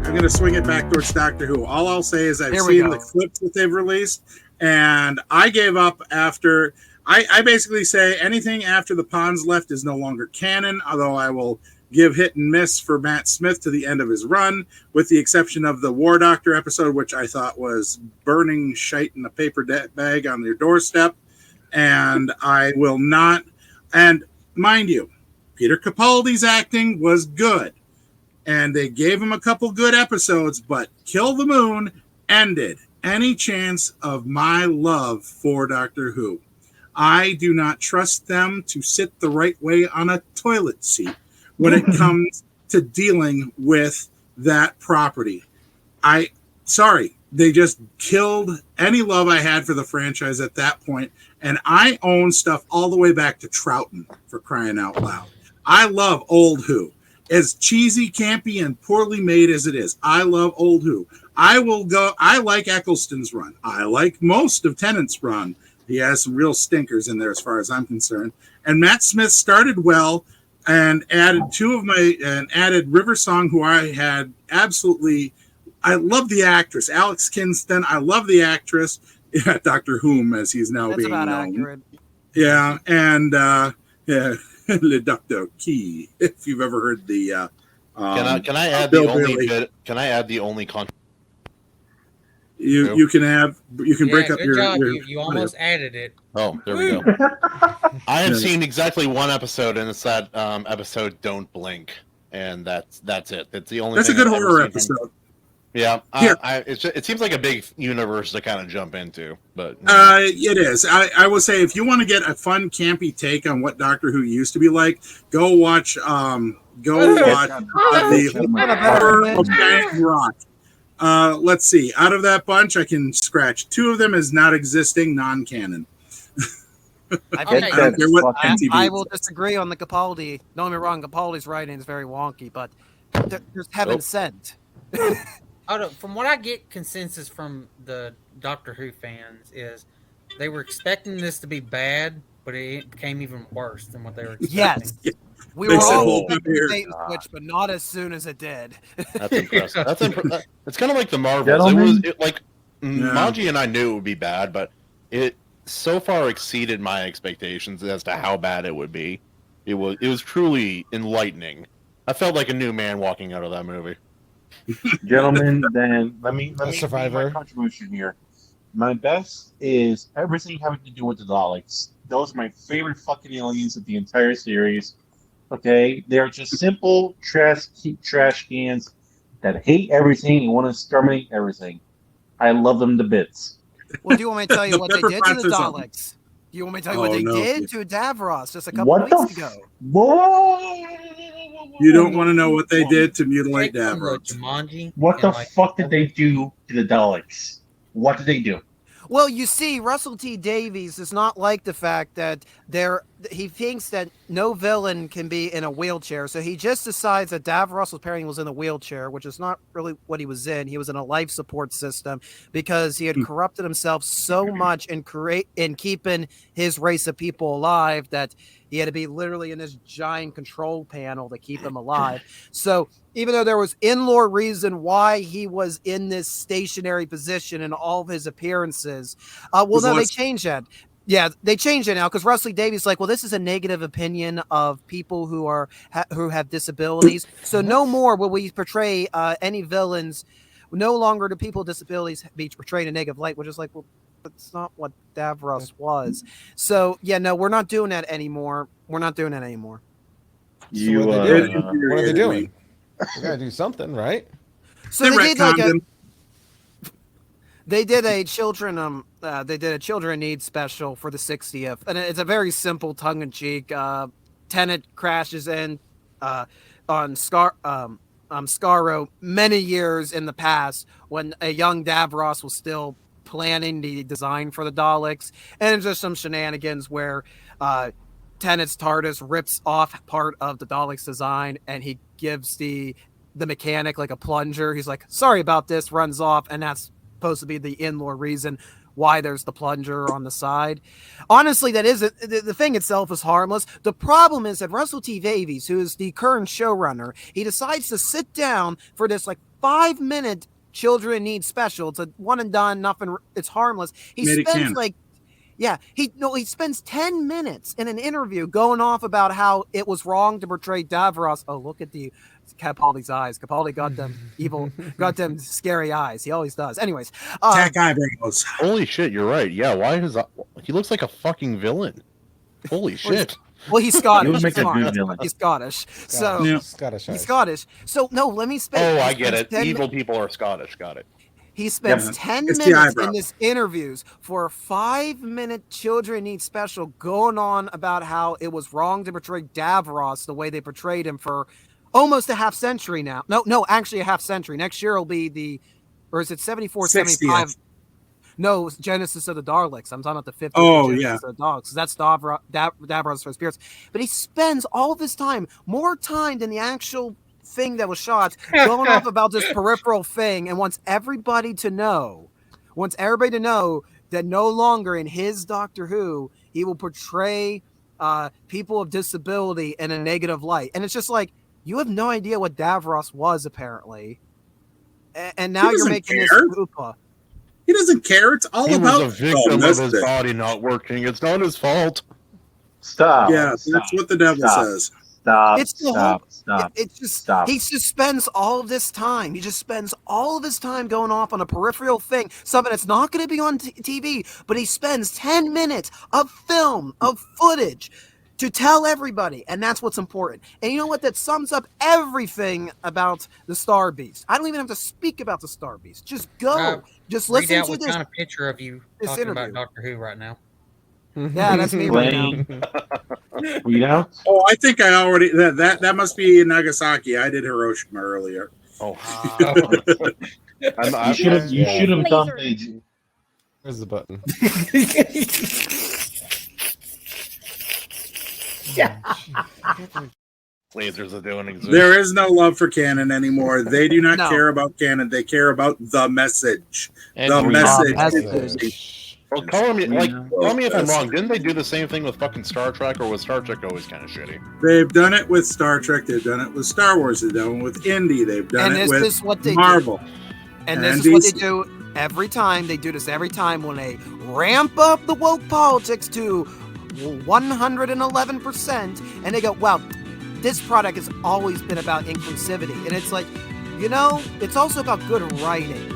I'm gonna swing it back towards Doctor Who. All I'll say is I've seen the clips that they've released, and I gave up after. I basically say anything after the Pawns left is no longer canon. Although I will give hit and miss for Matt Smith to the end of his run, with the exception of the War Doctor episode, which I thought was burning shite in a paper bag on your doorstep. And I will not. And mind you, Peter Capaldi's acting was good, and they gave him a couple good episodes, but Kill the Moon ended any chance of my love for Doctor Who. I do not trust them to sit the right way on a toilet seat when it comes to dealing with that property. They just killed any love I had for the franchise at that point, and I own stuff all the way back to Troughton, for crying out loud. I love old Who. As cheesy, campy, and poorly made as it is, I love old Who. I like Eccleston's run. I like most of Tennant's run. He has some real stinkers in there as far as I'm concerned. And Matt Smith started well and added added River Song, who I had absolutely. I love the actress, Alex Kinston. I love the actress, Dr. Whom, as he's now being known. That's about accurate. Yeah, and Le Doctor Key, if you've ever heard the. Can I add the only bit? Can I add the only content? You can break up your you almost added it. Oh, there we go. I have seen exactly one episode, and it's that episode "Don't Blink," and that's it. It's the only. That's a good horror episode. Yeah, it seems like a big universe to kind of jump into, but it is. I will say, if you want to get a fun, campy take on what Doctor Who used to be like, go watch the Horror of Giant Rock. Let's see. Out of that bunch, I can scratch 2 of them as not existing, non-canon. I will disagree on the Capaldi. Don't get me wrong, Capaldi's writing is very wonky, but there's Heaven Sent. From what I get consensus from the Doctor Who fans is they were expecting this to be bad, but it became even worse than what they were expecting. Yes. We were all expecting switch, but not as soon as it did. That's impressive. It's kind of like the Marvels. Maji and I knew it would be bad, but it so far exceeded my expectations as to how bad it would be. It was truly enlightening. I felt like a new man walking out of that movie. Gentlemen, then let me Survivor. make my contribution here. My best is everything having to do with the Daleks. Those are my favorite fucking aliens of the entire series. Okay, they're just simple trash cans that hate everything and want to exterminate everything. I love them to bits. Well, do you want me to tell you what they did to the Daleks? Do you want me to tell you what they did to Davros just a couple of weeks ago? You don't want to know what they did to mutilate Davros. What the fuck did they do to the Daleks? What did they do? Well, you see, Russell T Davies does not like the fact that he thinks that no villain can be in a wheelchair. So he just decides that Davros apparently was in a wheelchair, which is not really what he was in. He was in a life support system because he had corrupted himself so much in keeping his race of people alive that he had to be literally in this giant control panel to keep him alive. So even though there was in-lore reason why he was in this stationary position in all of his appearances, they changed that. Yeah, they changed it now because Russell Davies like, well, this is a negative opinion of people who have disabilities. So no more will we portray any villains. No longer do people with disabilities be portrayed in a negative light, which is like, well, that's not what Davros was. So yeah, no, we're not doing that anymore. We're not doing that anymore. So what are they doing? We gotta do something, right? So they did a children children need special for the 60th, and it's a very simple tongue-in-cheek. Tennant crashes in on Skaro many years in the past when a young Davros was still planning the design for the Daleks, and it's just some shenanigans where Tennant's TARDIS rips off part of the Daleks design, and he gives the mechanic like a plunger. He's like, sorry about this, runs off, and that's supposed to be the in-lore reason why there's the plunger on the side. Honestly, that isn't the thing itself is harmless. The problem is that Russell T Davies, who is the current showrunner, he decides to sit down for this like 5-minute children need special. It's a one and done, nothing. It's harmless. He spends he spends 10 minutes in an interview going off about how it was wrong to portray Davros. Oh, look at the Capaldi's eyes. Capaldi got them got them scary eyes. He always does. Anyways, Tack eyebrows. Holy shit, you're right. Yeah, he looks like a fucking villain. Holy shit. Well, he's Scottish. He would make a good villain. He's Scottish. So Scottish. So no, let me spend. Oh, I get it. Evil people are Scottish. Got it. He spends 10 minutes in this interviews for a 5-minute children need special going on about how it was wrong to portray Davros the way they portrayed him for almost a half century now. No, actually a half century. Next year will be or is it 74, 60th. 75? No, Genesis of the Daleks. I'm talking about the 50th. Oh, Genesis of the Daleks. That's Davros for spirits. But he spends all this time, more time than the actual thing that was shot, going off about this peripheral thing, and wants everybody to know that no longer in his Doctor Who, he will portray people of disability in a negative light. And it's just like, you have no idea what Davros was, apparently. And now you're making this hoopla. He doesn't care. It's all about was a victim of his body not working. It's not his fault. Stop. Yeah, that's what the devil says. Stop. Stop. He just spends all of this time. He just spends all of his time going off on a peripheral thing, something that's not going to be on TV, but he spends 10 minutes of film, of footage to tell everybody, and that's what's important. And you know what? That sums up everything about the Star Beast. I don't even have to speak about the Star Beast. Just go. Just listen read out to what this. kind of picture of you talking interview. about Doctor Who right now. Yeah, that's me right now. You know? Oh, I think I already that must be in Nagasaki. I did Hiroshima earlier. Oh, you should have done Beijing. Where's the button? lasers are doing exist. There is no love for canon anymore. They do not No. care about canon. They care about the message. And The we- message. Well, tell me if I'm wrong. Didn't they do the same thing with fucking Star Trek, or was Star Trek always kind of shitty? They've done it with Star Trek. They've done it with Star Wars. They've done it with Indie. They've done And it this with is what they Marvel. And this And is what they DC. do every time. They do this every time when they ramp up the woke politics to 111%. And they go, well, this product has always been about inclusivity. And it's like, it's also about good writing.